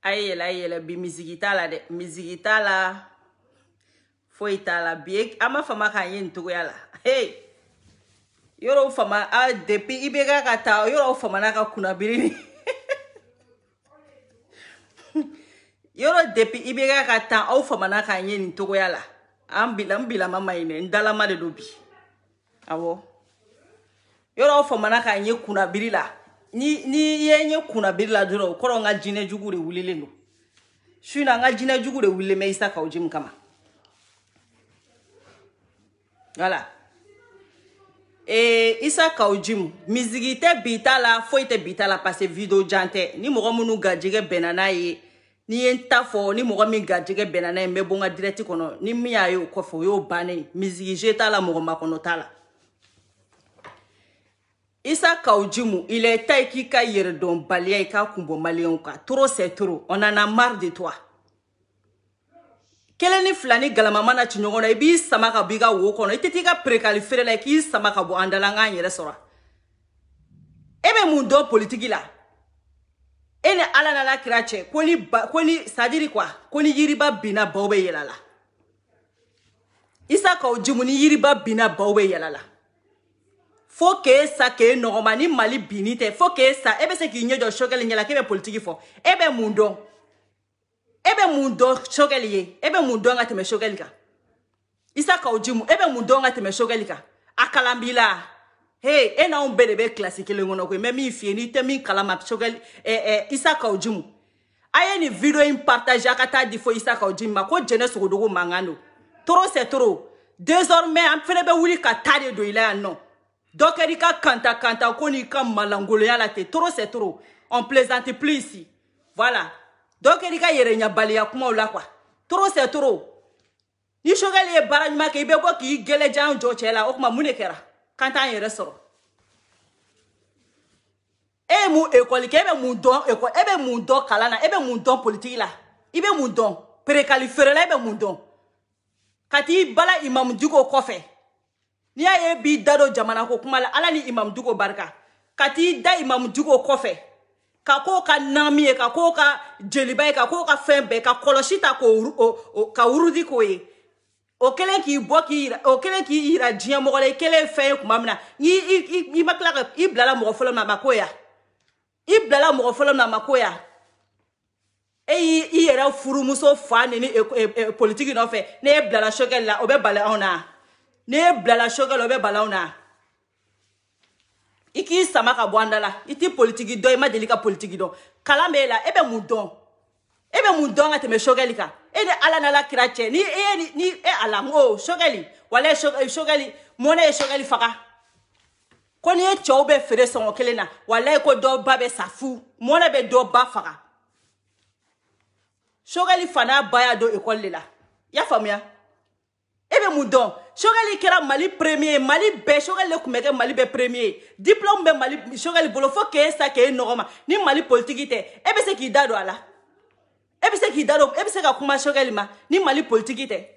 Ayela bi misiki la de misiki la foi la bi ama fama ka yin to yala hey yoro fama a depuis ibega ka ta yoro fama na ka kuna birini yoro depuis ibega ka ta au fama na ka yin to yala ambila mama ine ndala ma de dobi awo yoro fama na ka yin kuna birila ni yenye kuna birila duro koro nga jine jugu de wulile no shuna nga jine jugu de wulile me Isa Kaojimu kama voilà Isa Kaojimu musique te bitala foi te bitala parce que vidéo jante ni mogo munu gajige benana ye ni entafo ni mogo mi gajige benana ye me bonga direct kono ni mi ayo kofo yo bane musique jeta la mogo makono tala Isa Kaojimu, il est taille qui ka yerdon balia et ka kumbo malien ka. Trop c'est trop. On en a marre de toi. Quel est flani galamamana chinyongona ebi samaka biga wokono. Itetika préqualifié la ki samaka bo andalanga yere sora. Ebe mundo politique la. Ene ala na la krache. Koni sadiri kwa. Koni yiriba bina baube yelala. Isa Kaojimu ni yiriba bina baube yelala. Faut que ça que normalement mali binite faut que ça ebe se ki nyejo shogeli nyala kebe politique fo ebe mundo shogeli ye ebe mundo ngati me shogeli ka Isa Kaojimu ebe mundo ngati me shogeli ka akalambila hey ena on be classique le ngono ko même mi fieni te mi kalama shogeli Isa Kaojimu aye ni vidéo in partage akata di fo Isa Kaojimu ma ko jeunesse godogo mangano trop c'est trop désormais am fene be wuli ka tade do ila non. Donc, Erika kanta koni ka malangolo ya la te. Trop c'est trop. On plaisante plus ici. Voilà. Donc, Erika yerenya balia kuma ola kwa. Trop c'est trop. Ni shogeli e baranyuma ke ibe bo ki gele jan joche la okuma munekera. Kanta yere soro. E mu école ke ebe mu don école ebe mu don kalana ebe mu don politique la. Ibe mu don préqualifié la ebe mu don. Kati bala imam dugo kofe. Ni aye bi dado jamana ko kuma la ala ni imam dugo barka kati da imam dugo kofe ka ko ka nami ka ko ka jeliba ka ko ka fembe ka koloshita ko ka urudi ko ye o kelen ki boki o kelen ki ira dia mo le kelen fe kuma mina ni makla ka iblala mo folo na makoya iblala mo folo na makoya i era furu muso fa ni politique no fe ne iblala shogel la obe bala ona ne blala shogalo be balauna iki samaka bwandala iti politique do ma delika politique do kalambela ebe mudon ateme shogalika ene ala na la krache ni ala ngo shogali wala shogali mona shogali faka koni e chobe fere son kelena wala ko do babe safu mona be do ba faka shogali fana baya do école la ya famia ebe mudon shogali kera mali premier mali be shogali kumeke mali be premier diplôme be mali shogali bolo fo ke sa ke norma ni mali politique te ebe se ki dado ala ebe se ki dado ebe se ka kuma shogali ma ni mali politique te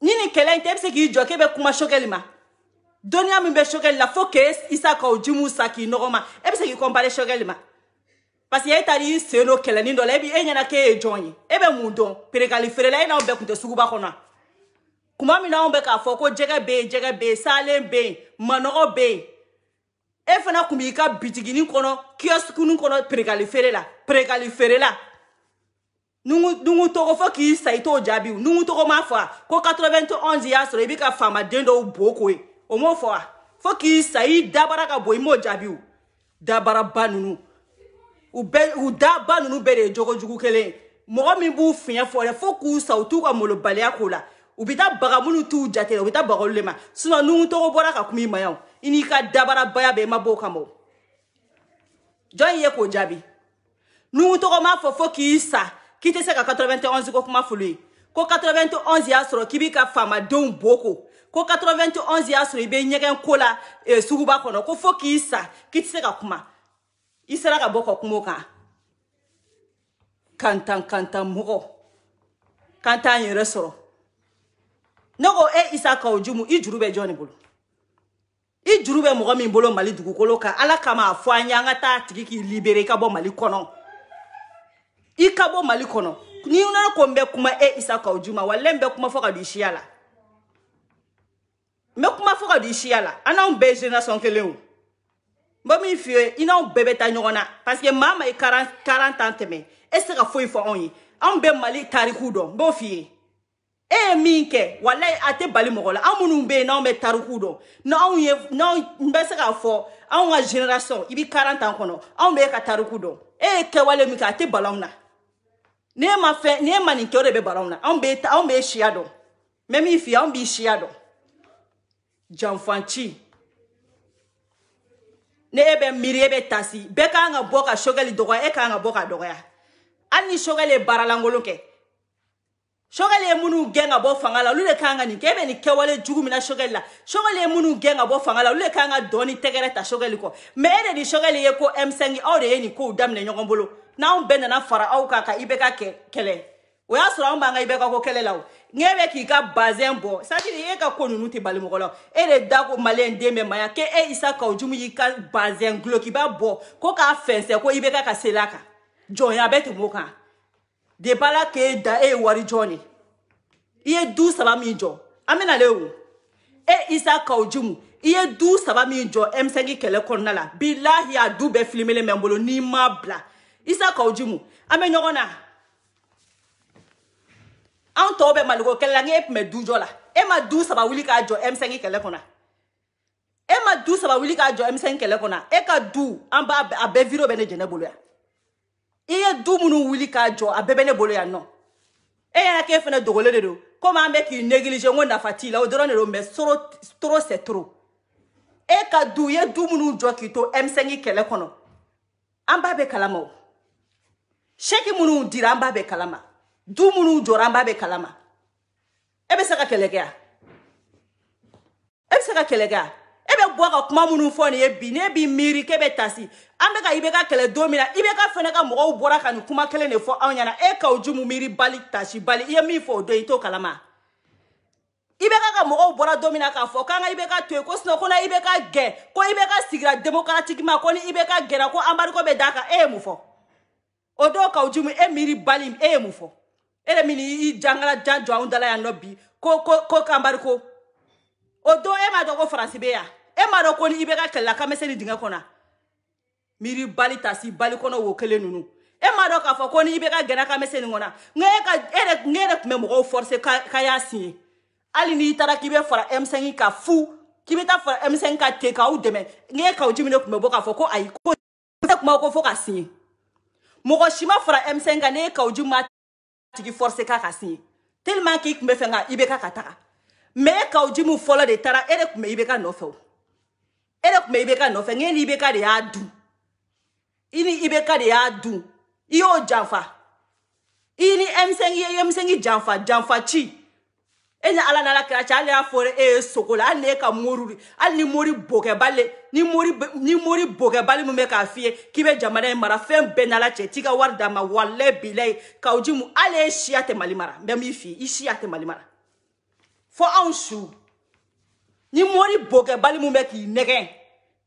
ni kelente ebe se ki joke be kuma shogali ma donia mi be shogali la fo ke Isa Kaojimu saki norma ebe se ki compare shogali ma parce que yetari seno kelani ndo lebi enyana ke joñi ebe mudon préqualifié la ina be kunte suguba kona kuma mi na on be ka foko jege be salen be manogo be e fana kumi ka bitigini kono kiosque nu kono préqualifié la nungu toko fo ki saito jabi nungu toko ma fa ko 91 ya so ebi ka fama dendo boko e o mo fo ki sai dabara ka boy mo jabi dabara banunu u da ba nunu bere jogo jugu kele mo mi bu finya fo ku sautu ka molo balia kola u bita baga munu tu jate u bita baga lema sino nu to bora ka kumi mayaw ini ka dabara baya be maboka mo joy ye ko jabi nu to ko ma fo ki sa kite se ka 91 ko kuma fulu ko 91 ya soro kibi ka fama don boko ko 91 ya soro be nyegen kola suguba kono ko fo ki sa kite se ka kuma isera ka boko kumoka kantan mugo kantan yere soro nogo Isa Kaojimu ijurube joni bolo ijurube mugo min bolo mali dugukolo ka ala kama afanya ngata tiki ki libere ka bo mali kono Ikabo Mali kono. Ni una ko mbe kuma Issa Kaw Juma wala mbe kuma foka di shia la. Mbe kuma foka di shia la. Ana on be génération kelen. Mba mi fie ina on bebe ta nyona parce que mama e 40 ans teme. Est-ce que foi fo on yi. On be Mali tariku do. Mbo fie. Minke wala ate bali mogola amunu be na on be tariku do. Na on ye na mbe se ka fo on wa génération ibi 40 ans kono. On be ka tariku do. Ke wale mi ka ate balona. Ne ma fe ne mani ke o de be balona. On be shiado. Même if on be shiado. Janfanchi. Ne ebe miri ebe tasi. Beka nga boka shogeli dogo ka nga boka dogo ya. Ani shogeli baralangolo ke. Shogeli munu genga bo fangala lule kanga ni kebe ni kewale jugu mina shogeli la. Shogeli munu genga bo fangala lule kanga doni tegere ta shogeli ko. Me ede di shogeli ye ko M5 awde ni ko damne nyogombolo. Na on benda na fara au kaka ibeka kele. Oya sura on banga ibeka ko kele lawo. Ngebe ki ka bazen bo. Sati ye ka ko nunu te bali mogolo. Ede dako malen deme maya ke Issa Kaw Juma yi ka bazen glo ki ba bo ko ka fense ko ibeka ka selaka. Joya beti moka. De bala ke da wari Johnny. Iye du saba mi jo. Amena lewu. Issa Kaw Juma. Iye du saba mi jo M5 kele konna la. Billahi a du be filmele membolo ni mabla. Issa Kaw Juma. Ame nyogona. An to be malugo kele nge me du jo la. Ma du saba wili ka jo M5 kele konna. Ma du saba wili ka jo M5 kele konna. Ka du amba abe viro bene jene bolo ya. Iye du munu wili ka jo abebe ne bolo ya no. Ya ke fene dogole de do. Comme ambe ki néglige ngonda fatila o dorone do mais trop c'est trop. Ka du ye du munu jo ki to M5 kele kono. Amba be kalama o. Sheki munu dira amba be kalama. Du munu jora amba be kalama. Ebe saka kelega. Ebe boa ka kuma munu fo ni ebi ne bi miri kebe tasi. Ambe ka ibeka kele domina ibeka fene ka mo bora ka ni kuma kele ne fo anyana Kaw Juma miri bali tashi bali ye mi fo do ito kalama. Ibeka ka mo bora domina ka fo kanga ibeka to ko sino ko na ibeka ge ko ibeka sigira démocratiquement ko ni ibeka ge na ko ambari ko be daka mu fo. Odo Kaw Juma miri bali mu fo. Ere mini I jangala janjo undala ya nobi ko kambari ko. Odo ma do ko France be ya. Ma do ko ni ibeka kala ka meseli dinga kona. Miri bali tasi bali kono wo kele nunu. Ma do ka fo ko ni ibeka gena ka meseli ngona. Ngere kume mo forcer ka ya signé. Ali ni tara ki be fara M5 ka fu. Ki be ta fara M5 ka te ka ou deme. Ngere Kaw Juma ne kume bo ka fo ko ayi ko kuma ko fo ka signé. Mo ko shima fara M5 ka ne Kaw Juma tiki forcer ka signé. Tellement ki kume fenga ibeka ka taka. Mais Kaw Juma folo de tara kume ibeka no fe. Kume ibeka no fe ngeni ibeka de ya du. Ini ibeka de ya du. Iyo janfa. Ini M5 janfa chi. Enya ala na la kracha ale afore sokola ane ka moruri. Al ni mori boke bale. Ni mori boke bale mu me ka fie. Kibe jamana mara fem benala che tiga warda ma wale bilay. Kaw Juma ale shiate malimara. Mbemi fi ishiate malimara. Fo anshu. Ni mori boke bale mu me ki negen.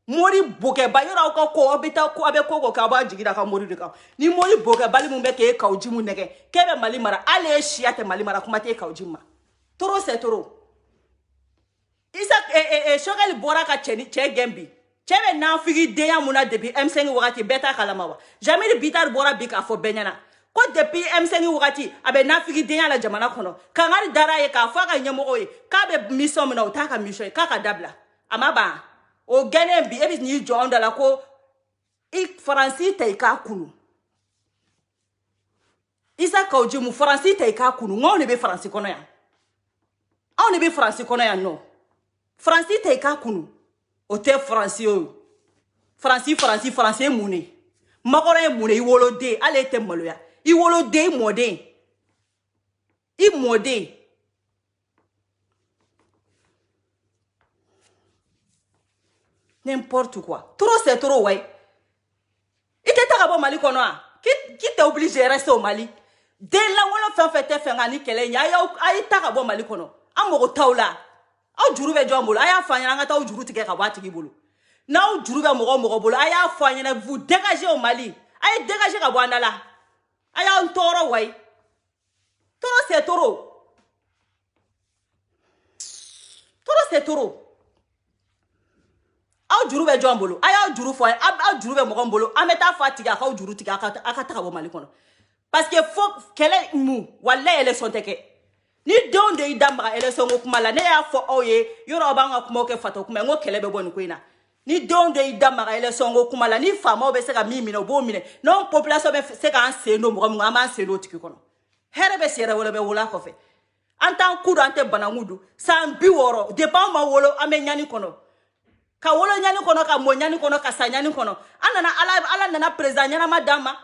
Mori boke ba yora ko obita ko abe ko ka ba jigira ka mori de ka ni mori boke bali mu beke Kaw Juma nege kebe malimara ale shiate malimara kuma te Kaw Juma toro c'est toro isa shogali bora ka che gembi chebe na figi de ya muna depuis M5 wakati beta kalamawa jamais bitar bora bika fo benyana ko depuis M5 wakati abe na figi de ya la jamana kono kangari dara ye ka fa ka nyamo oye ka be mission na utaka mission ka dabla amaba o gane bi ebi ni jonda la ko Faransi tay ka kunu Issa Kaw Juma Faransi tay ka kunu ngone be Faransi kono ya on be Faransi kono ya no Faransi tay ka kunu o te Faransi o Faransi mune magore mune I wolo de ale te malo ya I wolo de mode n'importe quoi. Trop c'est trop, ouais. Il était à Mali kono a. Qui t'est obligé de rester au Mali? Dès là on a fait ngani kele nya ya ta ka Mali kono. Amoko taula. Au juru be jombo aya fanya ngata au juru tike ka wati gibulu. Na au juru be mo bolo aya fanya na vous dégagez au Mali. Aya dégagez ka bwanda la. aya un toro way toro c'est toro c'est toro aw juru be jombolo aya juru fo aw juru be mogombolo ameta fatiga ka juru tiga aka ta bo mali kono parce que faut kele mu walla élection teke ni donde idamba élection ko kuma la ne ya fo oye yoro banga kuma ke fato kuma ngo kele be boni ko ina ni donde idamba élection ko kuma la ni fama be se ka mi mino bo mine non population be se ka anse no mo ngama anse no tiki kono herebe sere wala be wala ko fe antan kudu ante banangudu san biworo de pa ma wolo ame nyani kono ka wolo nyani kono ka mo nyani kono ka sa nyani kono anana ala nana president nyana madama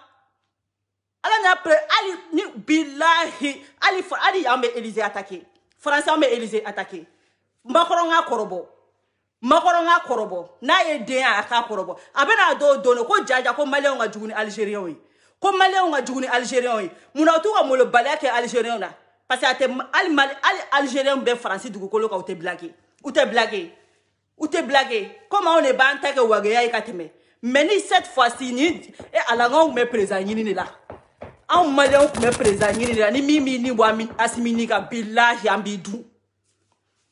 ala na pre ali ni billahi ali ambe Élysée attaqué français ambe Élysée attaqué makoronga korobo na ye den aka korobo abena do no ko jaja ko malien nga juguni algérien wi ko malien nga juguni algérien wi muna to ko mo le balé ke algérien na parce que ate ali algérien be français dugu ko ka ou te blaguer comment on est banta ke wage ya ikateme mais ni cette fois-ci ni et alanga me présent ni là en malien me présent ni là ni mimi ni wa asimini ka billahi ambidu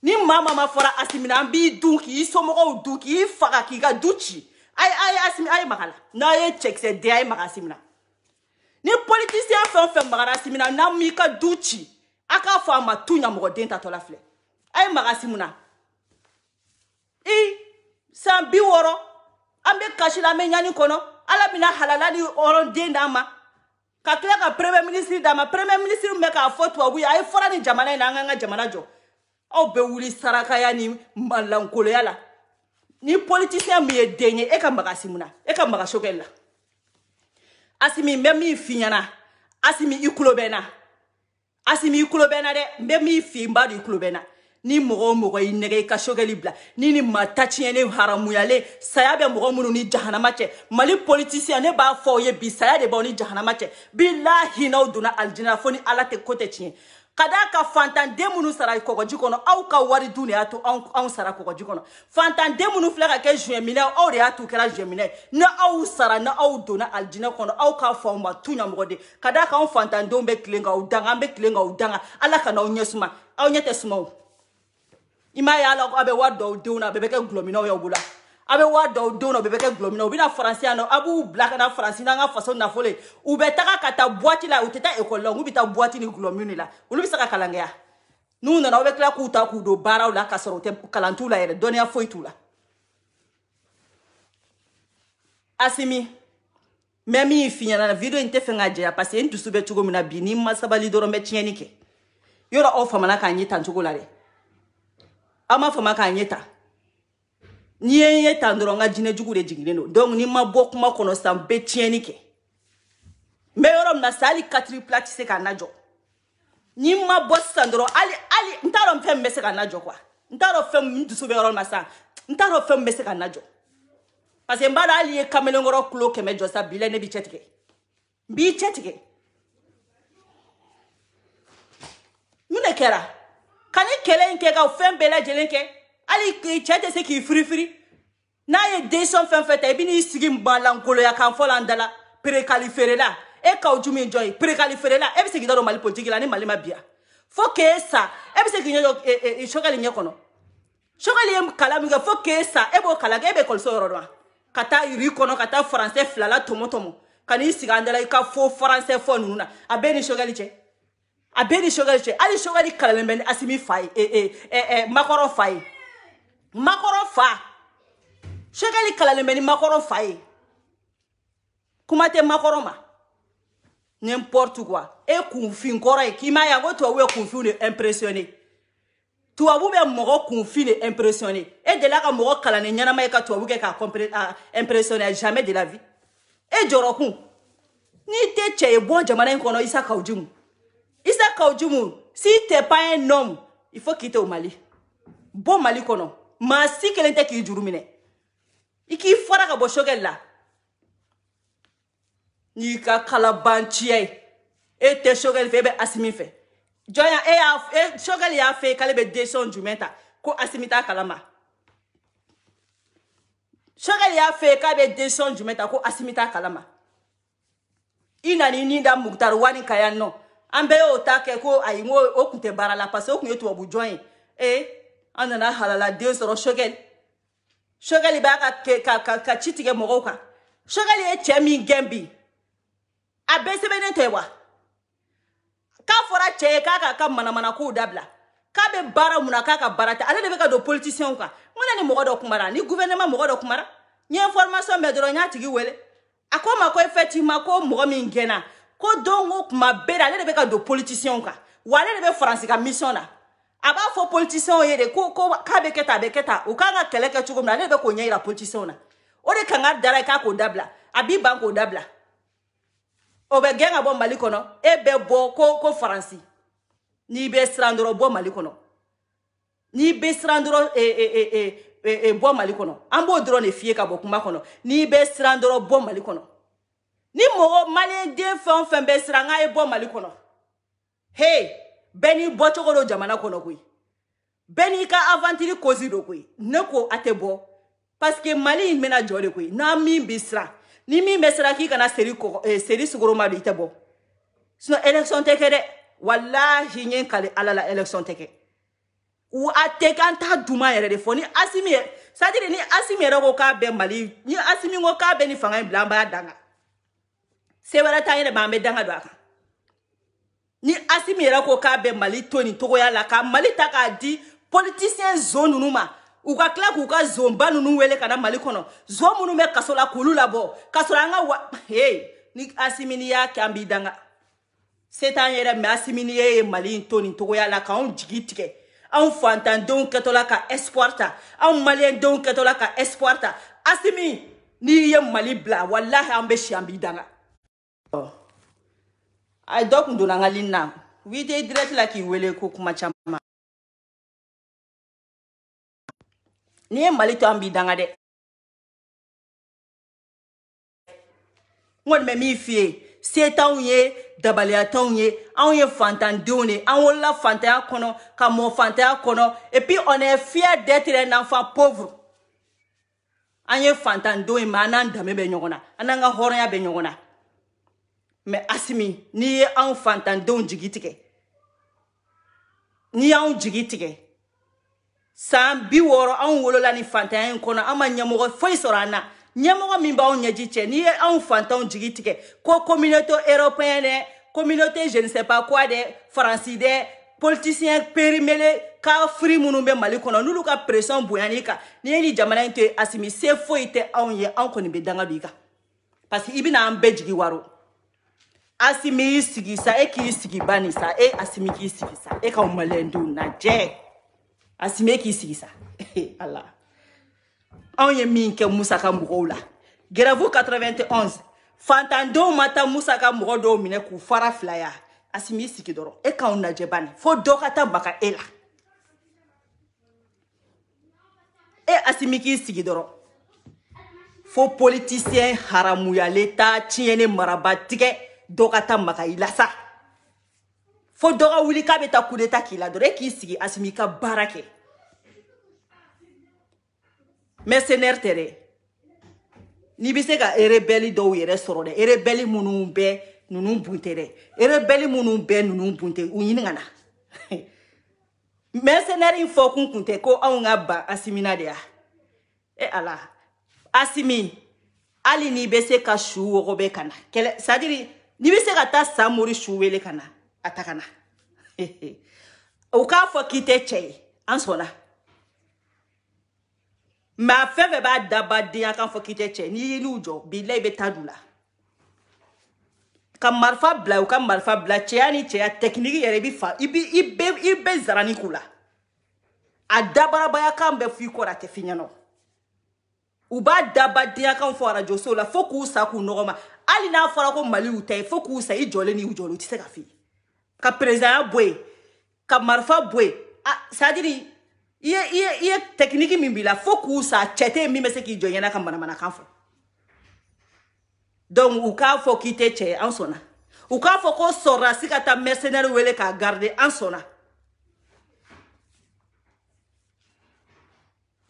ni mama ma fora asimina ambidu ki somo du ki faka ki ga duchi ay asimi ay makala na ye check c'est de ay makasimina ni politicien fait makara asimina na mi ka duchi aka fa ma tunya mo denta to la fle ay makasimuna sambi woro ambe kashila me nyani kono ala mina halala ni oron denda ma ka kila ka premier ministre me ka foto abu ay fora ni jamana na nganga jamana jo au be wuli saraka ya ni malankolo yala ni politicien mi denye e ka magasimuna e ka magashokela asimi memi finyana asimi ikulobena de memi fimba di ikulobena ni mogo inege ka shogeli bla ni matachi ne haramu yale saya be mogo munu ni jahannama che mali politicien ne ba fo ye bi saya de ba ni jahannama che billahi no duna aljina foni ala te kote chi kada ka fantan de munu sara ko jikono au ka wari dunia to on sara ko jikono fantan de munu flaka ke juin mine au re atu kala juin mine na au sara na au duna aljina kono au ka fo ma tunya mogo de kada ka on fantan do be klenga udanga ala kana onyesuma au nyete suma ima ya la abe wado dona bebe ke glomino ya bula abe wado dona bebe ke glomino bina français no abu black na français na nga façon na fole ubetaka kata boîte la uteta école la ubita boîte ni glomino la ulubisaka kalangea nous na obe kla kuta ku do bara la kasoro te kalantula yere donia foitula asimi memi finya na video inte fenga je parce que ntusu be tugo mina bini masabali doro me tienike yora ofa manaka nyi tantugo la re ama fama ka nyeta ni yeta ndronga jine jugu de jigine no donc ni ma bok ma kono sam be tienike me yorom na sali 4 plate se ka najo ni ma boss sandro ali ntaro fem mese ka najo kwa ntaro fem ndusu be yorom masa ntaro fem mese ka najo parce que mbala ali e kamelo ngoro klo ke mejo sa bile ne bi chetike mune kera kani kele nke ka fem bela jelenke ali ki chete se ki free na ye deson fem fete e bini sigi mbalankolo ya kan folandala préqualiféré la e ka ujumi enjoy préqualiféré la e bi sigi daro mali politique la ni mali mabia fo ke sa e bi sigi nyo shogali nyekono shogali em kala mi ga fo ke sa e bo kala ga e be kolso ro kata iri kono kata français flala tomotomo kani sigi andala ka fo français fo nuna abeni shogali che abeni shogali ali shogali kalemben asimi fai makoro fai shogali kalemben makoro fai kumate makoro ma n'importe quoi e kunfin koro e kima ya go to we kunfin ne impressionné to abu be mogo kunfin ne impressionné e de la ka mogo kala ne nyana mai ka to abu ke ka impressionné jamais de la vie e jorokun ni te che bon jamana kono isa kaujimu si t'es pas un homme, il faut quitter au Mali. Bon Mali kono. Ma si kelente ki jurumine. Iki fora ka bo shogel la. Ni ka kalabanchie. E te shogel febe asimi fe. Joya shogel ya fe kalebe deson jumenta ko asimita kalama. Shogel ya fe kalebe deson jumenta ko asimita kalama. ina ni ninda Mukhtar wani kayan no ambe o take ko ay ngo o kunte barala parce o kunye to bu join anana halala de soro shogel ba ka chitige mogoka shogel e chemi gembi abese bene tewa ka fora che ka mana ko dabla ka be bara muna ka barata ale de be ka do politicien ka mona ni mogodo kumara ni gouvernement mogodo kumara ni information be doro nya tigi wele akoma ko effectivement ko mogo min gena ko dongo kuma bera ale de be ka do politicien ka wale de be France ka mission na aba fo politicien yede ko ka be keta o ka kele ke chugo na ale be ko nya ira politicien na o de kan dara ka ko dabla abi banko dabla o be genga bo Mali kono e be bo ko France ni be strandro bo Mali kono ni be strandro bo Mali kono ambo drone fie ka bo kuma kono ni be strandro bo Mali kono ni mo Mali de fon be stranga e bo Mali kono hey beni bo chokolo jamana kono kui beni ka avantiri kozi do kui neko atebo parce que Mali mena jode kui na mi bisra ni mi mesra ki kana seri sugoro ma do itebo sino election teke de wallahi nyen kale alala election teke ou atekan ta duma yere de foni asimi c'est-à-dire ni asimi rego ka be Mali ni asimi ngo ka be ni fanga blamba danga se wala ta yere ba me danga do aka ni asimi rego ka be Mali toni togo ya la ka Mali ta ka di politicien zone numa ou ka kla ku ka zomba nunu wele kana Mali kono zo munu me kasola kulu labo kasola nga hey ni asimi ni ya kambi danga setan yere me asimi ni ye Mali toni togo ya la ka on jigitike on fantan don ketola ka exporta on malien don ketola ka exporta asimi ni ye Mali bla wallahi ambe shambi danga ay dok nduna ngalina wi de direct la ki wele ko kuma chama ni ye Mali to ambi danga de ngol me mi fie setan ye dabaliaton ye on ye fantan donné on la fantan kono ka mo fantan kono et puis on est fier d'être un enfant pauvre on ye fantan donné manan dame be nyogona ananga horonya be nyogona mais asimi ni ye on fantan don jigitike ni on jigitike sam bi woro on wolola ni fantan kono ama nyamogo foi sorana nyamogo mimba on nyajiche ni on fantan jigitike ko communauté européenne communauté je ne sais pas quoi de français de politiciens périmélés ka free munumbe Mali kono nulu ka pression boyanika ni ni jamana inte asimi se foite on ye on koni be danga biga parce que ibina ambe jigi waro asimi sigi sa e ki sigi bani sa e asimi ki sigi sa e ka malendu na je asimi ki sigi sa Allah on ye minke musaka mugola Grève 91 fantando mata musaka mugodo mine ku fara flyer asimi sigi doro e ka on najebani fo dokata baka ela e asimi ki sigi doro fo politicien haramu ya l'État tiene marabatige dokata maka ilasa fo doga wuli ka beta coup d'état ki la doro ki sigi asimi ka barake mercenaire tere ni bise ka rebeli do yere soro de rebeli munu be nunu bunte de rebeli munu be nunu bunte unyini ngana mercenaire info kun kunte ko aunga ba asimina de ya e ala asimi ali ni bese ka shu wo be kana kele sadiri ni bise ka ta samuri shu wele kana atakana o ka fo kite chei ansona ma feve ba dabadi akan fo kite che ni lujo bilay be tadula kam marfa bla o kam marfa bla che ani che technique yere bi fa ibe zarani kula adabara baya kam be fi ko rate finyano u ba dabadi akan fo radio so la fo ku sa ku noroma ali na fara ko Mali utay fo ku sa i jole ni ujolo ti se ka fi ka president boy ka marfa boy sadiri Iye technique mimbila foku sa chete mi mese ki joyena ka mana kanfo donc u ka fo kite che ansona u ka fo ko sora sikata mercenaire wele ka garder ansona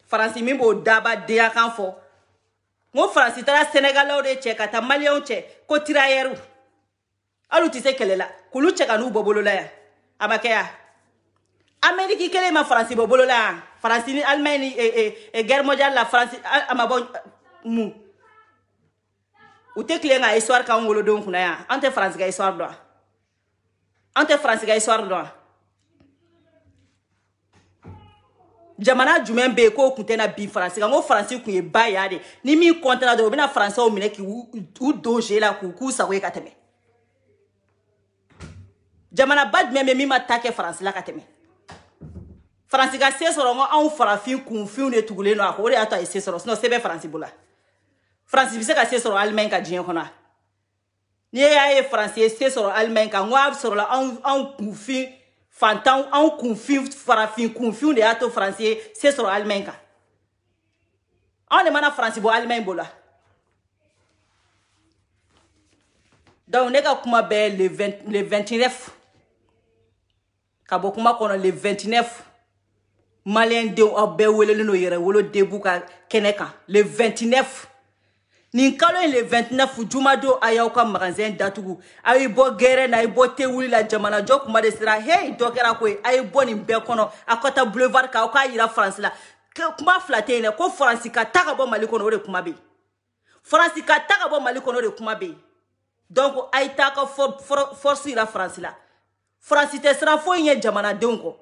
France mimbo daba de kanfo mo France tara Sénégal o de che kata Malien che ko tirayeru alu ti se kele la kulu cheka nu bobolo la ya amakea Amérique kele ma France bobolo la France ni Allemagne et guerre mondiale la France amabo mu ute kile nga histoire ka ngolo don kuna ya ante France ga histoire do ante France ga histoire do jamana jumen be ko kuntena bi France ga ngo France ku ye ba ya de ni mi kontena do bina France o mine ki u doje la ku sa ko kateme jamana bad meme mi matake France la kateme France ga se soro ngo an farafin kunfin ne tugule no akore ato ai se soro no sebe France bula France bi se ka se soro Allemagne ka jien kono ni ya e France se soro Allemagne ka ngwa soro la an kunfin fantan an kunfin farafin kunfin de ato français c'est sur Allemagne ka on demande France bo Allemagne bola donc ne ka kuma be le 29 ka bo kuma kono le 29 malien de obe welele no yere wolo debu ka keneka le 29 ni kalo le 29 jumado ayaw ka magasin datugu ay bo gere na ay bo te wuli la jamana jok ma de sira hey dokera ko ay bo ni be kono akota boulevard ka ka yira France la kuma flatter ne ko France ka taka bo mali kono re kuma be France ka taka bo mali kono re kuma be donc ay taka force ira France la France te sera fo yen jamana donko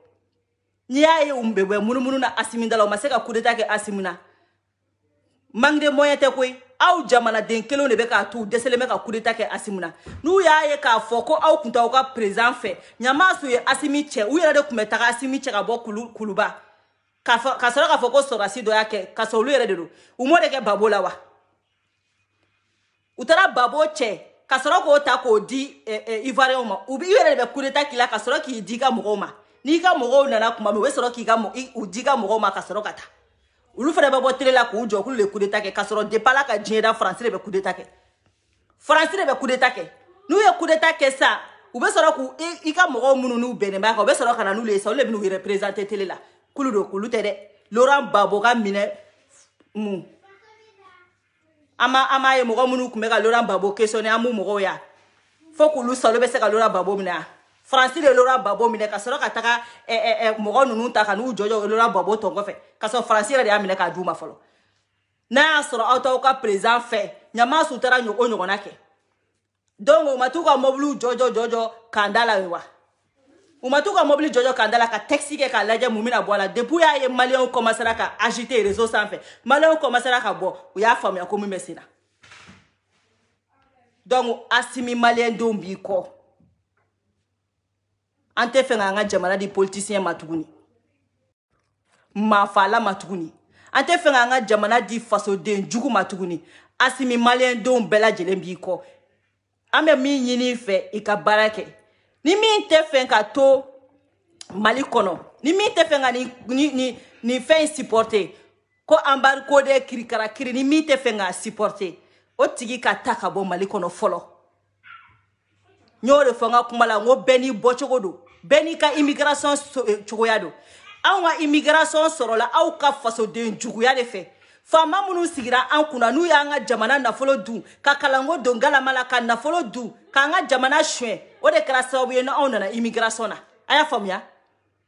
ni ay umbebe munumunu na asimindala ma se ka coup d'état ke asimina manque de moyen te koy aw jamana den kelo ne be ka tu desele me ka coup d'état ke asimuna nu ya ye ka foko aw kunta ka président fait nyama so ye asimi che u yere de kumeta ka asimi che ka bo kuluba ka soro ka foko so rasi do yake ka so lu yere de do u mo de ke babola wa utara babo che ka soro ko ta ko di ivoirien ma u bi yere de coup d'état kila ka soro ki di ka mo ma ni ka mo na kuma me we soro ki ka mo u di ka mo ma ka soro kata ulu fere babo tele la ku jo ku le coup d'état ke kasoro de pala ka jieda France le be coup d'état ke France le be coup d'état ke nu ye coup d'état ke ça u be soro ku i ka mo munu nu benema ka be soro kana nu le so le bi nu représenter tele la kulu do kulu tede Laurent Gbagbo ka mine mu ama ye mo munu ku me ka Laurent Gbagbo questionner amu mo ya fo kulu so le be se ka Laurent Gbagbo mina France le Laurent Gbagbo mine ka soro ka taka mo nunu ta ka nu jojo Laurent Gbagbo tongo fe ka so France le amine ka duma folo na soro auto ka président fait nyama sutara nyoko nyoko nake donc o matuka moblu jojo kandala wewa o matuka moblu jojo kandala ka taxi ke ka laje mumina bola depuis ya ye malien commencer ka agiter réseau sans fait malien commencer ka bo o ya fam ya ko mumesina donc asimi malien dombi ko ante fenga nga jamana di politicien matuguni mafala matuguni ante fenga nga jamana di faso den jugu matuguni asimi malien don bela jelembi ko ame mi nyini fe ika barake ni mi te fenga to mali kono ni mi te fenga ni fe supporter ko ambar ko de kirikara kiri ni mi te fenga supporter o tigi ka taka bo mali kono folo nyore fenga kumala ngo beni bochogodo beni ka immigration chogoyado awa immigration sorola au ka faso den juguya de fe fama munu sigira an kuna nu ya nga jamana na folo du ka kalango dongala malaka na folo du ka nga jamana chwe o de kra sabu ye na on na immigration na aya famia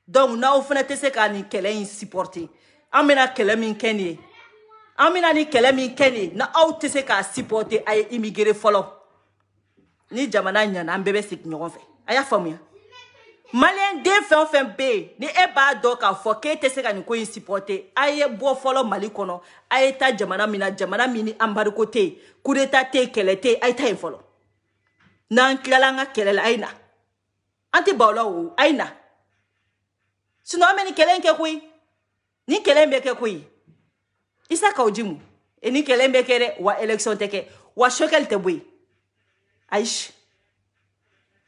donc na o fena tese ka ni kele in supporter amena kele min keni amena ni kele min keni na au tese ka supporter ay immigrer folo ni jamana nyana mbebe sik nyogon fe aya famia malien de fen be ni e ba do ka fo ke te se ka ni ko supporter aye bo folo mali kono aye ta jamana mini ambar côté coup d'état te kelete aye ta folo nan klala nga kelela aina anti bawlo aina sino ameni kelen ke kui ni kelen be ke kui isa ka ojimu e ni kelen be kere wa election teke wa shokel te bui aish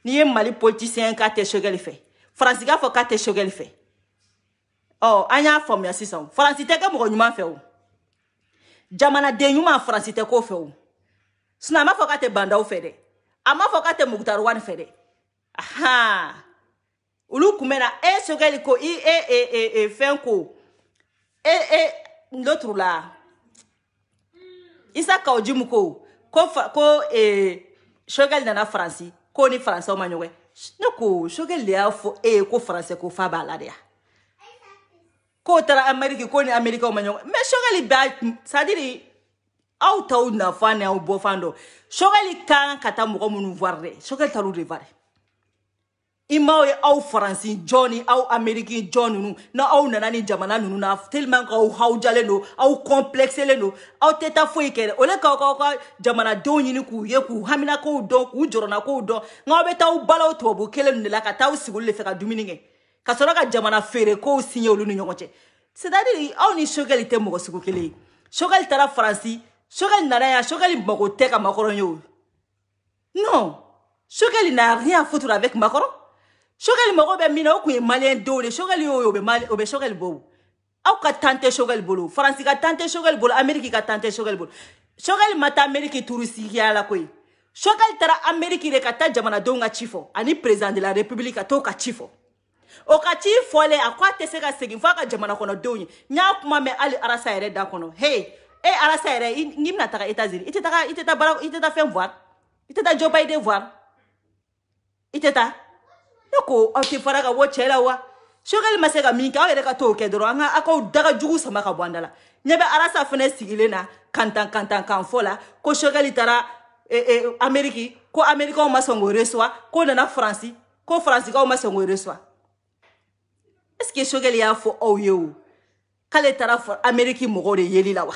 ni ye mali politicien ka te shogel fe France ga fo ka te shogel fe oh anya fom ya sison France te ka mo nyuma fe o jamana de nyuma France te ko fe o sina ma fo ka te banda o fe de ama fo ka te Muktar wan fe de aha ulu kumena e shogel ko i fen ko l'autre là isa ka ojimu ko shogel na France ko ni français ma ɲɔgɔn ne ko Choguel de y'a fɔ ko français ko fa b'a la de ya ko taara Amérique ko ni Américain ma ɲɔgɔn mais Choguel b'a c'est-à-dire aw taw nafa ni aw bɔfan dɔ Choguel kan ka taa mɔgɔ minnu voir dɛ Choguel taar'u de voir Ima ye aw Faransi Johnny aw Américain John nunu na aw nana ni jamana nunu na tellement ka aw hawjalen do aw complexelen do aw tɛ taa foyi kɛ ole ka jamana denw ɲini k'u ye k'u hamina kow dɔn k'u jɔrɔna kow dɔn nka aw bɛ taa aw balaw tubabu kelen de la ka taa aw sigi olu de fɛ ka dumuni kɛ ka sɔrɔ ka jamana feere kow signé olu ni ɲɔgɔn cɛ c'est-à-dire aw ni Choguel tɛ mɔgɔ sugu kelen ye Choguel taara Faransi Choguel nana yan Choguel mago tɛ ka Macron ye o non Choguel n'a rien à foutre avec Macron Choguel mago bɛ min na o kun ye malien denw de Choguel y'o o bɛ Choguel bɔ aw ka tan tɛ Choguel bolo Faransi ka tan tɛ Choguel bolo Amérique ka tan tɛ Choguel bolo Choguel ma taa Amérique tourisiya la koyi Choguel taara Amérique de ka taa jamanadenw ka ci fɔ ani président de la République ka t'o ka ci fɔ o ka ci fɔlen a ko a tɛ se ka segin f'a ka jamana kɔnɔdenw ye n y'a kuma mɛn hali Arasa yɛrɛ da kɔnɔ hey Arasa yɛrɛ n'i bɛna taga États-Unis i tɛ taa fɛn voir i tɛ taa Joe Biden voir i tɛ taa ko aw tɛ fara ka bɔ cɛ la wa Choguel ma se ka min kɛ aw yɛrɛ ka t'o kɛ dɔrɔn an ka aw daga jugu sama ka bɔ an da la ɲɛ bɛ Arasa fɛnɛ sigilen na kantan kan fɔ la ko Choguel taara Amérique ko Américains ma sɔn k'o reçoit ko nana Faransi ko Faransikaw ma sɔn k'o reçoit est-ce que Choguel y'a fɔ aw ye o k'ale taara Amérique mɔgɔw de yeli la wa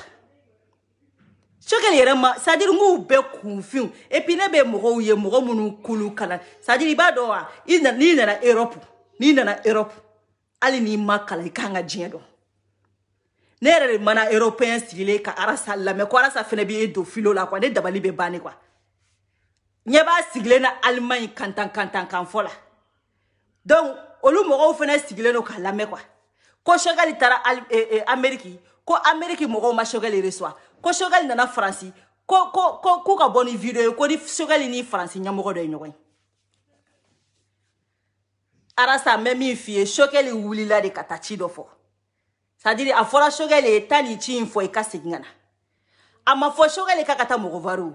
Choguel yɛrɛ ma c'est-à-dire n'u bɛɛ kunfinw et puis ne bɛ mɔgɔw ye mɔgɔ minnu kulu kalan c'est-à-dire i b'a dɔn wa n'i nana Europe hali n'i ma kalan i kan ka diɲɛ dɔn ne yɛrɛ de mana européen sigilen ka Arasa lamɛn ko Arasa fɛnɛ bɛ don filo la quoi ne dabali bɛ banni quoi ɲɛ b'a sigilen na Allemagne kantan kan fɔ la donc olu mɔgɔw fɛnɛ sigilen don k'a lamɛn quoi ko Choguel taara Amérique ko Amérique mɔgɔw ma Choguel reçoit ko Choguel nana Faransi ko ka bɔ ni vidéo ko ni Choguel ni Faransi ɲɛmɔgɔ dɔ ye ɲɔgɔn ye Arasa mɛ min f'i ye Choguel wulila de ka taa ci dɔ fɔ c'est-à-dire a fɔra Choguel ye taa nin ci in fɔ i ka segin ka na a ma fɔ Choguel k'a ka taa mɔgɔ voir o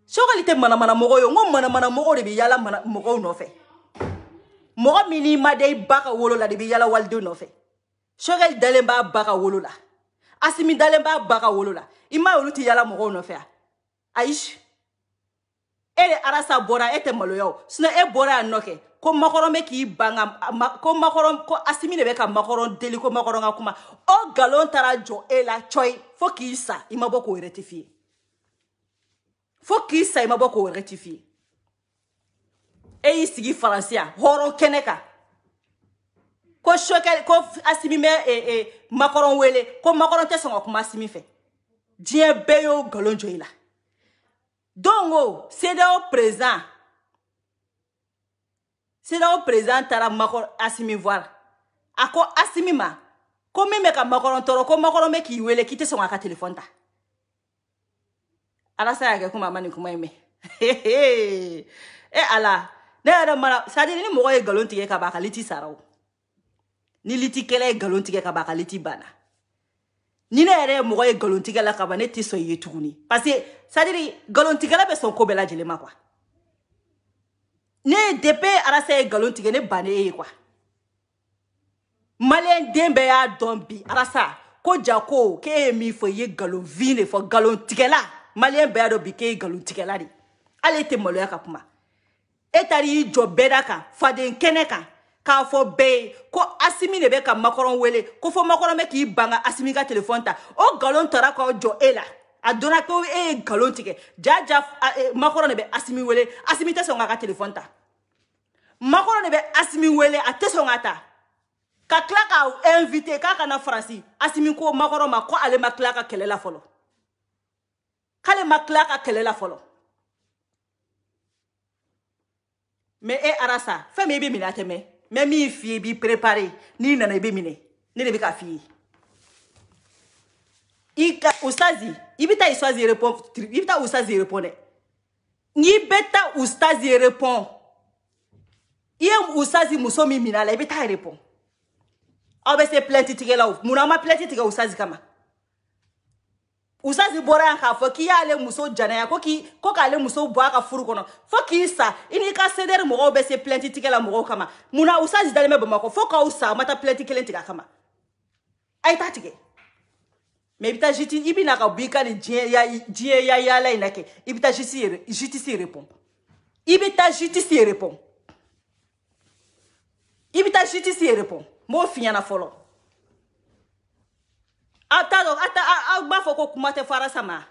Choguel tɛ manamana mɔgɔ ye n ko manamana mɔgɔw de bɛ yala mɔgɔw nɔfɛ mɔgɔ min n'i ma da i ba ka wolo la de bɛ yala walidenw nɔfɛ Choguel dalen b'a ba ka wolo la Asimi dalen b'a ba ka wolo la i ma olu tɛ yala mɔgɔw nɔfɛ a ayi e de Arasa bɔra e tɛ maloya o sinon e bɔra yan nɔ kɛ ko Macron bɛ k'i ban ko Asimi de bɛ ka Macron deli ko Macron ka kuma o nkalon taara jɔ e la coyi fo k'i sa i ma bɔ k'o rectifier fo k'i sa i ma bɔ k'o rectifier e y'i sigi Faransi yan hɔrɔn kɛnɛ kan ko Choguel ko Asimi bɛ Macron wele ko Macron tɛ sɔn ka kuma Asimi fɛ diɲɛ bɛɛ y'o nkalon jɔ i la donc o CEDEAO président taara Asimi voir a ko Asimi ma ko min bɛ ka Macron tɔɔrɔ ko Macron bɛ k'i wele k'i tɛ sɔn k'a ka téléphone ta Arasa y'a kɛ kuma a ma nin kuma in mɛn Ala ne yɛrɛ mana c'est-à-dire ni mɔgɔ ye nkalon tigɛ ka ban a ka liti sara o ni litikɛla ye nkalon tigɛ ka ban a ka liti banna ni ne yɛrɛ ye mɔgɔ ye nkalon tigɛ la ka ban ne tɛ sɔn i ye tuguni parce que c'est-à-dire nkalon tigɛla bɛ sɔn ko bɛɛ lajɛlen ma quoi ne depuis Arasa ye nkalon tigɛ ne bannen e ye quoi malien den bɛɛ y'a dɔn bi Arasa ko ja ko k'e ye min fɔ i ye nkalon vin de fɔ nkalon tigɛla malien bɛɛ y'a dɔn bi k'e ye nkalon tigɛla de ale tɛ maloya ka kuma e taara y'i jɔ bɛɛ da kan faden kɛnɛ kan k'a fɔ bɛɛ ye ko Asimi de bɛ ka Macron wele ko fɔ Macron bɛ k'i ban ka Asimi ka téléphone ta o nkalon taara k'aw jɔ e la a donna ko e ye nkalon tigɛ jaja Macron de bɛ Asimi wele Asimi tɛ sɔn k'a ka téléphone ta Macron de bɛ Asimi wele a tɛ sɔn k'a ta ka tila k'a invité k'a ka na Faransi Asimi ko Macron ma ko ale ma tila ka kɛlɛ la fɔlɔ k'ale ma tila ka kɛlɛ la fɔlɔ mais e Arasa fɛn min i bɛ minɛ a tɛ mɛn mais min f'i ye i b'i préparer n'i nana i bɛ minɛ ne de bɛ k'a f'i ye Ustazi i bɛ taa Ustazi répond i bɛ taa Ustazi répond dɛ n'i bɛ taa Ustazi répond i ye Ustazi muso min minɛ a la i bɛ taa répond aw bɛ se plainte tigɛlaw munna aw ma plainte tigɛ Ustazi kama Usazi bora ka fo ki ale muso janaya ko k'ale muso bɔ a ka furu kɔnɔ fo k'i sa ini ka cdr mɔgɔw bɛ se plainte tigɛ la mɔgɔw kama muna usazi dalen bɛ Bamakɔ fo k'aw sa ma taa plainte kelen tigɛ a kama a ye taa tigɛ mais i bɛ taa i bɛ na ka bɔ i ka nin diɲɛ yaala in na kɛ i bɛ taa justice répond i bɛ taa justice répond i bɛ taa justice répond m'o f'i ɲɛna fɔlɔ. Aw b'a fɔ ko kuma tɛ fɔ Arasa ma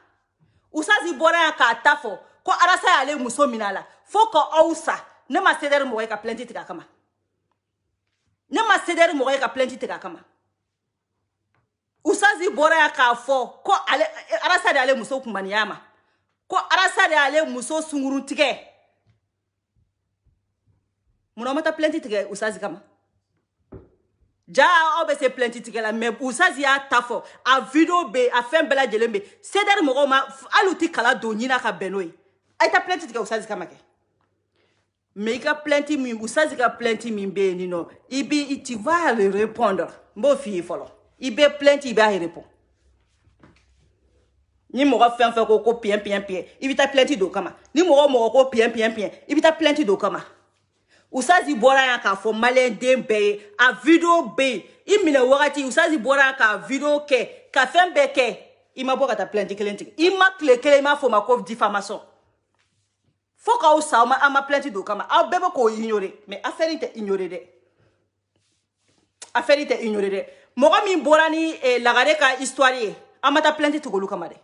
usazi bɔra yan k'a ta fɔ ko Arasa y'ale muso minɛ a la fo ka aw sa ne ma cdr mɔgɔ ye ka plainte tigɛ a kama ne ma cdr mɔgɔ ye ka plainte tigɛ a kama usazi bɔra yan k'a fɔ ko Arasa de y'ale muso kunbaniya ma ko Arasa de y'ale muso sunguru tigɛ munna ma taa plainte tigɛ usazi kama ja aw bɛ se plainte tigɛ la mais usazi y'a ta fɔ a video bɛ a fɛn bɛɛ lajɛlen bɛ cdr mɔgɔw ma hali u tɛ kala don ɲina ka bɛn n'o ye a ye taa plainte tigɛ usazi kama kɛ mais i ka plainte min usazi ka plainte min bɛ yen nɔ tu vas le répondre n b'o f'i ye fɔlɔ i bɛ plainte i b'a répond ni mɔgɔ fɛn fɛn ko piyɛn piyɛn piyɛn i bɛ taa plainte don o kama ni mɔgɔ ko piyɛn piyɛn piyɛn i bɛ taa plainte don o kama. Usazi bɔra yan k'a fɔ maliyɛn den bɛɛ ye a video bɛ yen i minɛ wagati usazi bɔra yan k'a video kɛ ka fɛn bɛɛ kɛ i ma bɔ ka taa plainte kelen tigɛ i ma tile kelen i m'a fɔ o ma ko diffamation fo k'aw sa an ma plainte don o kama aw bɛɛ bɛ k'o ignorer mais affaire in tɛ ignorer dɛ affaire in tɛ ignorer dɛ mɔgɔ min bɔra ni Lagare ka histoire ye an ma taa plainte tigɛ olu kama dɛ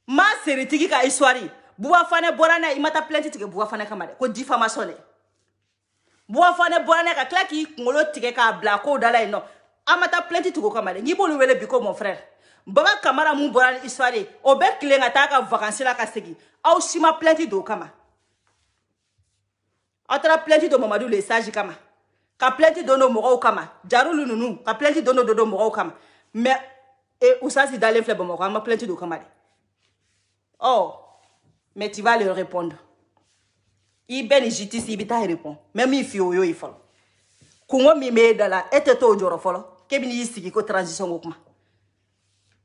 ma seritigi ka histoire Buwa Fane bɔra n'a i ma taa plainte tigɛ Buwa Fane kama dɛ ko diffamation dɛ Buwa Fane bɔra n'a ka tila k'i kunkolo tigɛ k'a bila kow da la yen nɔ an ma taa plainte tigɛ o kama dɛ n'i b'olu wele bi ko mon frère Baba Kamara mun bɔra ni histoire ye o bɛ tilen ka taa ka vacances la ka segin aw si ma plainte don o kama aw taara plainte don Mamadou le sage kama ka plainte don mɔgɔw kama Jarulu ninnu ka plainte don mɔgɔw kama mais Usazi dalen filɛ Bamakɔ an ma plainte don o kama dɛ oh mais tu vas leur répondre. Il ben justice il bita répond. Même il fi oyo ifolo. Kungo mi me dala ete to joro folo. Kebini yisigi ko transition gokuma.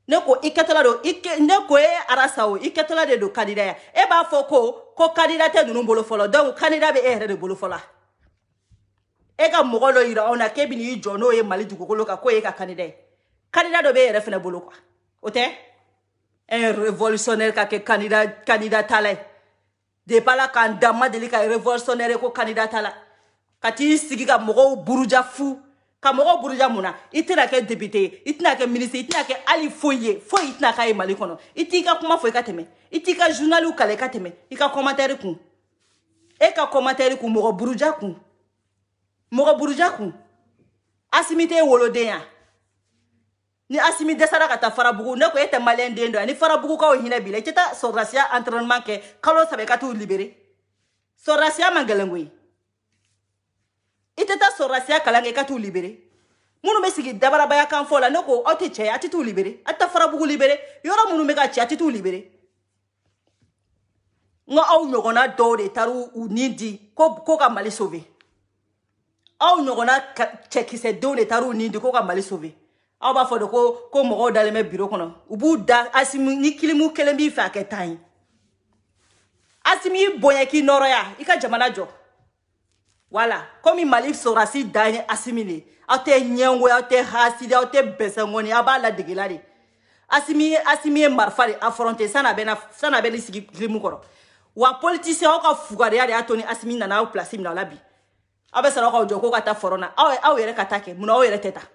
Neko ikatala do neko Arasa o ikatala de do candidat ya. E ba fo ko candidat te nunu bolo folo. Donc candidat be ere de bolo folo. E ka mogolo ira ona kebini jono e mali dugukolo ka ko e ka candidat. Candidat do be ere fene bolo kwa. Ote? Un révolutionnaire qui est candidat talé. De pas là quand dama deli ka révolutionnaire ko candidat talé. Kati sigi ka mogo buruja fou. Ka mogo buruja muna. Itina ke député, itina ke ministre, itina ke ali foye, foye itina ka e mali kono. Itika kuma foye ka teme. Itika journal ou kale ka teme. Ika commentaire kun. E ka commentaire kun mogo buruja kun. Mogo buruja kun. Asimite wolodeya. Ni Asimi desara ka ta Farabugu ne ko ete malien den do ni Farabugu ka o hina bila teta sorasia entraînement ke kalo sabe ka tu libéré sorasia mangalengui iteta sorasia kalange ka tu libéré munu be sigi dabara baya kan fola ne ko oti che ati tu libéré ata Farabugu libéré yoro munu me ka che ati tu libéré ngo aw nyogona do de taru unindi ko ka mali sauver aw nyogona che ki se do de taru unindi ko ka mali sauver aw b'a fɔ de ko mɔgɔw dalen bɛ bureau kɔnɔ u b'u da Asimi ni kilimu kelen b'i fɛ a kɛ tan ye Asimi bonya k'i nɔrɔya i ka jamana jɔ voilà comme Mali sɔrɔsi dan ye Asimi de aw tɛ ɲɛngoya aw tɛ hasidi aw tɛ bɛsɛngɔni aw b'a ladege la de Asimi ye marifa de affronter san'a bɛ ni sigi kilimu kɔrɔ wa politicien aw ka fugariya de y'a to ni Asimi nana aw place minɛ aw la bi aw bɛ sɔrɔ k'aw jɔ ko ka taa fɔrɔ na aw yɛrɛ ka taa kɛ munna aw yɛrɛ tɛ taa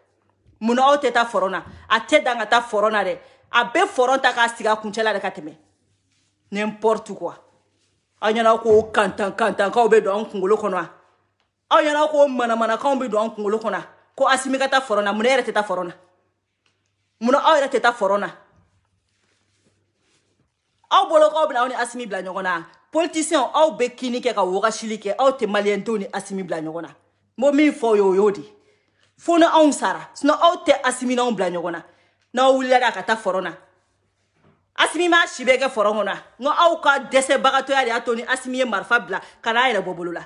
Muna o teta forona a tɛ dan ka taa forona de a bɛ foron ta ka sigi a kuncɛla de ka tɛmɛ n'importe quoi aw ɲɛna ko kantankaw bɛ don an kunkolo kɔnɔ aw ɲɛna ko manamanakanw bɛ don an kunkolo kɔnɔ ko Asimi ka taa forona muna yɛrɛ tɛ taa forona muna aw yɛrɛ tɛ taa forona aw bolo k'aw bɛna aw ni Asimi bila ɲɔgɔn na politicien aw bɛ kini kɛ ka wɔgasili kɛ aw tɛ maliyɛn denw ni Asimi bila ɲɔgɔn na n b'o min fɔ o y'o de fo na anw sara sinon aw tɛ Asimi n'anw bila ɲɔgɔn na n'aw wulila ka taa fɔrɔn na Asimi ma si bɛ kɛ fɔrɔn kɔnɔ n ko aw ka dɛsɛbagatɔya de y'a to ni Asimi ye marifa bila ka n'a yɛrɛ bɔ bolo la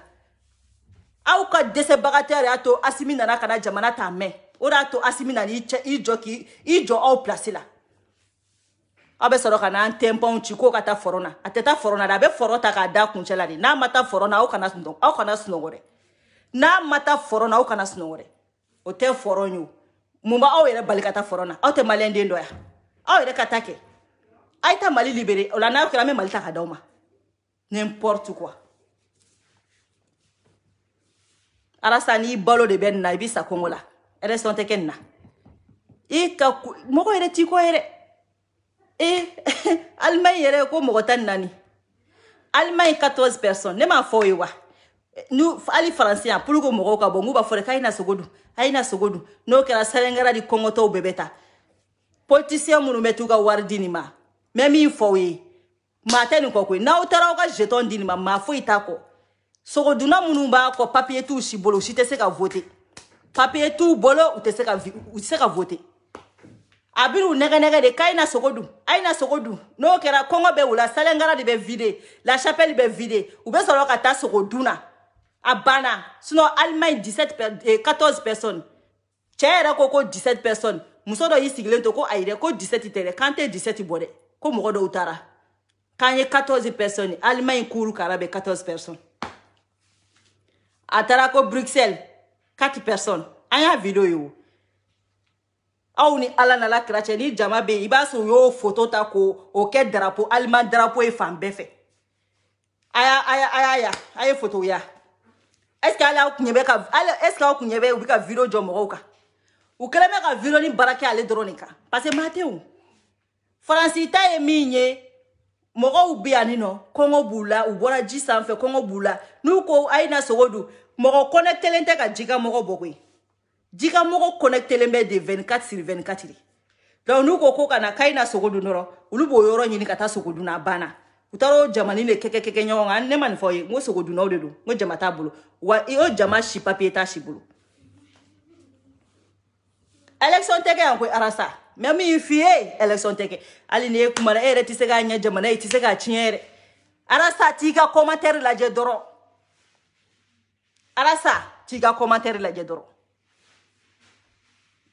aw ka dɛsɛbagatɔya de y'a to Asimi nana ka na jamana ta mɛn o de y'a to Asimi nana i jɔ aw place la abe soro kana tempon chiko kata forona ateta forona da be forota ka da kunchela ni na mata forona o kana snongore na mata forona o kana snongore o te foronyu mumba o yere balikata forona o te malende ndoya o yere katake aita mali libéré o la na kra me malita ka dauma n'importe quoi arasa ni balo de ben na ibisa kongola restante kenna ika moko yere tiko yere Allemagne yere ko moko tan nani Allemagne 14 personnes ne ma fo yiwa nous ali français pour ko moko ka bongu ba fore kayina sogodu no kera salengara di kongoto bebeta politicien munu metuga wardini ma même fo yi maten ko ko na utara ka jeton dinima ma fo itako sogodu na munu ba ko papier tout si bolo si te se ka voter papier tout bolo ou te se ka voter abiru nega de kaina sogodu aina sogodu no kera kongo be wula salengara de be vide la chapelle be vide ou be solo ka ta sogoduna abana sinon Allemagne 14 personnes tchera koko 17 personnes musodo yisiglen to ko aire ko 17 tere kante 17 bode ko mogodo utara kanye 14 personnes Allemagne kuru karabe 14 personnes atara ko Bruxelles 4 personnes anya video yo aw ni ala na la krache ni jama be ibaso yo photo ta ko o ke drapeau allemand drapeau e fan befe aya photo ya est-ce que ala kunyebe ka est-ce que kunyebe ubika video jo moka u keleme ka video ni baraka ale dronika parce que mateu France ita e minye moko ubi anino kongo bula ubora ji sanfe kongo bula nuko aina sogodu moko connecter lente ka jiga moko bokwe Jika moko connecté lembe de 24/24. Donc nous koko kana kaina sogodu noro, ulubo yoro nyini kata sogodu na bana. Utaro jamani ne keke nyonga ne man foye ngo sogodu no dedu, ngo jamata bulu. Wa iyo jama shi papier ta shi bulu. Election teke yanko arasa. Memi fie election teke. Ali ne kumara ere tisega nya jamana tisega chinyere. Arasa tika commentaire la je doro. Arasa tika commentaire la je doro.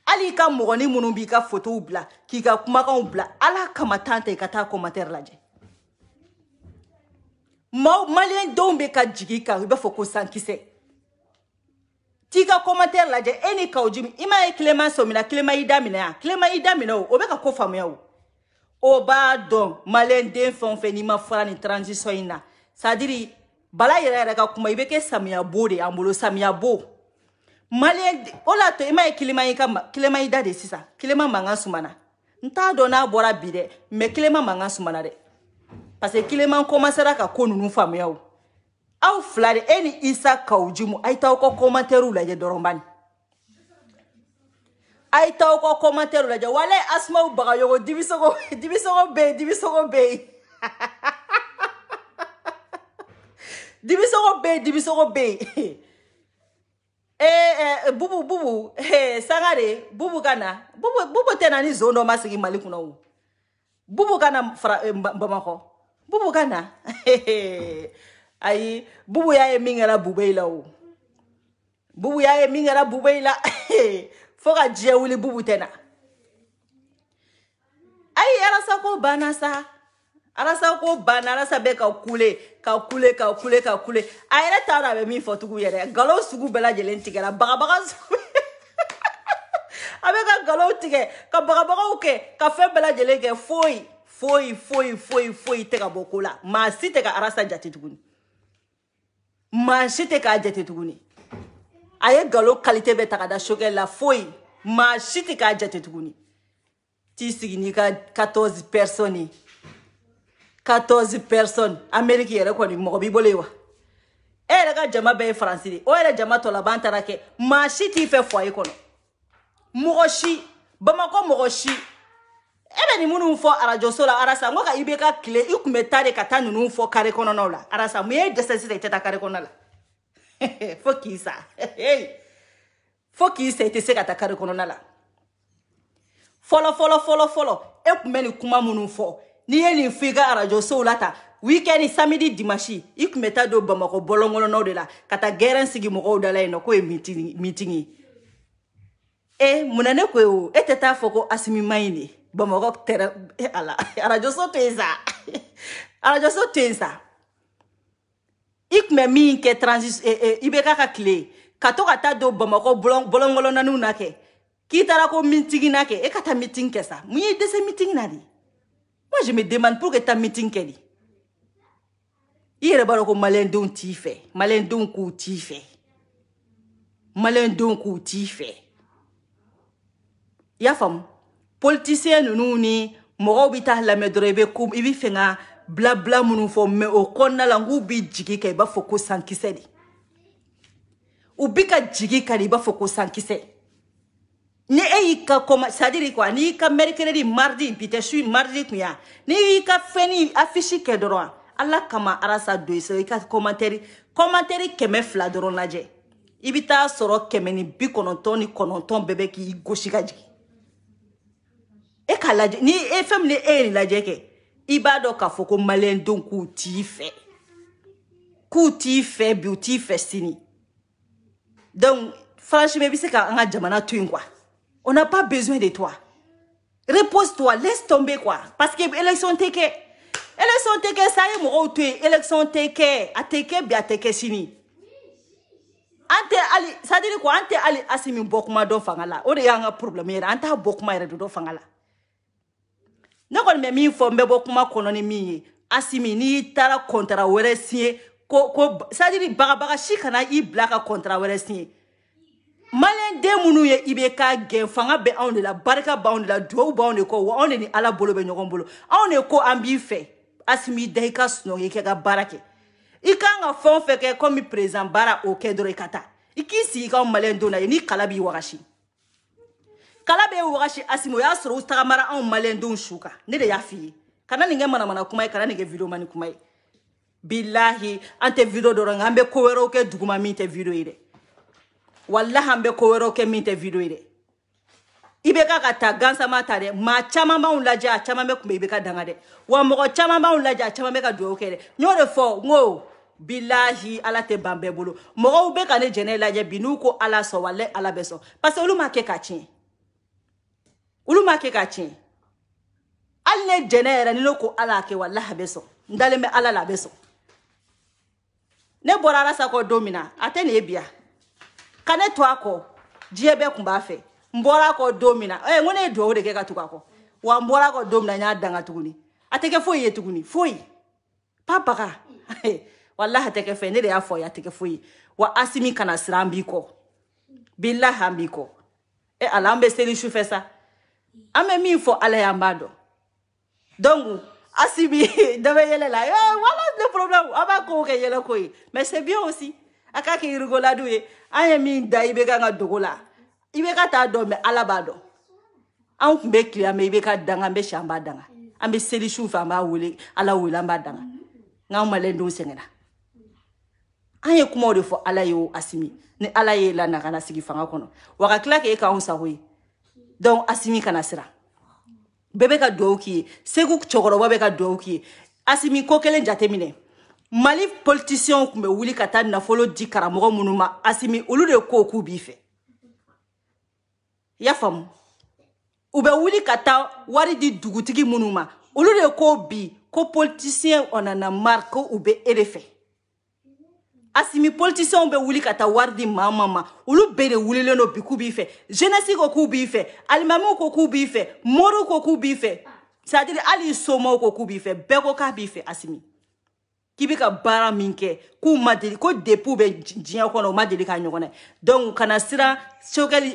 Ali ka mogoni munu bi ka photo ubla ki ka kuma ka ubla ala kama tante ka ta commentaire laje malien dombe ka jigi ka be foko sankise ti ka commentaire laje eni ka ojimi ima e Clément somina Clément idamina o be ka ko famu ya o ba don malien den fon fe ni ma fara ni transition ina sadiri bala yere ka kuma ibe ke samia bode ambulo samia bo Malien ola to ima Clément ida de sisa Clément manga sumana nta dona bora bide mais Clément manga sumana de parce que Clément commencera ka ko nunu famu yawo aw flare eni isa kaujimu aita ko commentaire la je dorombani aita ko commentaire la je wala asma baga yogo dibisogo be dibisogo be bubu sangare bubu kana bubu tena ni zondo masigi malikuna u bubu kana bamako bubu kana ai bubu ya mingara bubeila u bubu ya mingara bubeila foka jewuli bubu tena ai arasa ko banasa arasa ko bana arasa be ka kule ayere tara be mi fotugu yere galo sugu bela jelen tigera baga abeka galo tige ka baga uke ka fe bela jelen ke foi tega bokola ma site ka arasa jati tuguni aye galo qualité be taka da shokel la foi ma site ka jati tuguni ti signi ka 14 personnes 14 personnes Amérique yere ko ni mo bi bolewa ere ga jama be français o ere jama to la bantara ke ma shiti fe foye kono mogoshi bamako mogoshi ebe ni munu fo arajo sola arasa ngoka ibeka clé ikumetare kata nunu fo kare kono nola arasa mu ye desesite teta kare kono la fokisa hey fokisa ite kata kare kono nala follow ekumeni kuma munu fo ni yeni figa arajo solata weekend samedi dimanche ikumeta do bamako bolongolo no de la kata geren sigi mo da la no ko meeting munane ko eteta foko asimi maine Bamakɔ terrain ala radio so teza radio so teza ikme min ke transition ibeka ka clé ka to ka ta do Bamakɔ bolongolo nanu na ke ki tara ko meeting na ke e ka ta meeting ke ça mu yi de ce meeting na di moi je me demande pour que ta meeting ke di ire baro ko malin don ti fait malin don ku ti fait malin don ku ti fait ya fam politicien nunu ni mogo bi ta la medrebe kum ibi fenga bla bla munu fo me o konna la ngu bi jigi kay ba foko sankise di ubi ka jigi kali ba foko sankise ni e ka koma sadiri quoi ni ka mercredi mardi pite suis mardi kuya ni ka feni affiche ke droit alla kama arasa do so ka commentaire keme fla doron laje ibita soro keme ni bi kononton bebe ki goshi ka jigi e ka laje ni e fem ni e laje ke ibado ka foko malen don ku ti fait beauty festini donc franchement bi c'est ka nga jamana twin quoi on n'a pas besoin de toi repose-toi laisse tomber quoi parce que élection teke ça y est mo tu élection teke ateke bi ateke sini ante ali ça dit quoi ante ali asimi bokuma do fangala o de yanga problème yera anta bokuma yera do fangala nakon me mi fo mbe bokuma kono ni mi asimi ni tara contrat were signé ko ça dit baga shikana i blaka contrat were signé malen de munu ye ibe ka gen fanga be on de la barka ba on de la do ba on de ko on ni ala bolo be nyogon bolo on ne ko ambi fe asimi de ka sno ye ke ga barake ikanga fon fe ke comme président bara o kedro ikata ikisi ka malen do na ni kalabi wagashi kalabe wagashi asimo ya soro ustagamara on malen do shuka ne de ya fi kana ninge mana kuma kana ninge video mani kuma billahi ante video do ngambe ko wero ke duguma mi te video ide wallahi ambe ko wero ke min te video ide ibe ka ta gansa mata de ma chama ma unlaje a chama me kumbe ibe ka danga de wa mo chama ma unlaje a chama me ka do ke de nyore fo ngo billahi ala te bambe bolo mo ube ka ne jene laje binuko ala so wale ala beso parce que uluma ke ka chin alle jene era ni loko ala ke wallahi beso ndale me ala la beso ne borara sa ko domina atene ebia kane to ako jiebe kumba fe mbora ko domina ngone do de ke ka tukako wa mbora ko domina nya danga tuguni ateke foyi tuguni foyi papa ka wallahi ateke fe ne de afo ateke foyi wa asimi kana srambi ko billahi ambiko alambe seli chufe sa ame mi fo ala yambado donc asimi debe yele la voilà le problème aba ko ke yele ko mais c'est bien aussi aka ke rigolado e anye mi dai be ga dogola ibe ka ta do me alabado an kumbe clear me ibe ka danga be shamba danga ambe seli chufe amba wule ala wule amba danga ngam malendo sengena anye kuma de fo ala yo asimi ni ala ye la na kana sigi fanga kono waka klake e ka on sahoyi donc asimi kana sira bebe ka doki segu chokoro bebe ka doki asimi ko kelen jatemine mali politicien kumbe wuli kata na folo di karamogo munuma asimi ulu de ko ku bife ya fam ube wuli kata wari di dugutigi munuma ulu de ko bi ko politicien onana marko ube erefe asimi politicien be wuli kata wardi mama ulu bere wuli leno biku bife jeunesse ko ku bife alimami ko ku bife moro ko ku bife c'est-à-dire ali somo ko ku bife beko ka bife asimi kibika bara minke ku madeli ko depu be jinya ko no madeli ka nyogone donc kana sira chokeli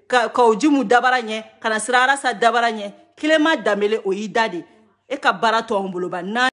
ka ojimu dabaranye kana sira rasa dabaranye kilema damele o idade e ka bara to omboloba na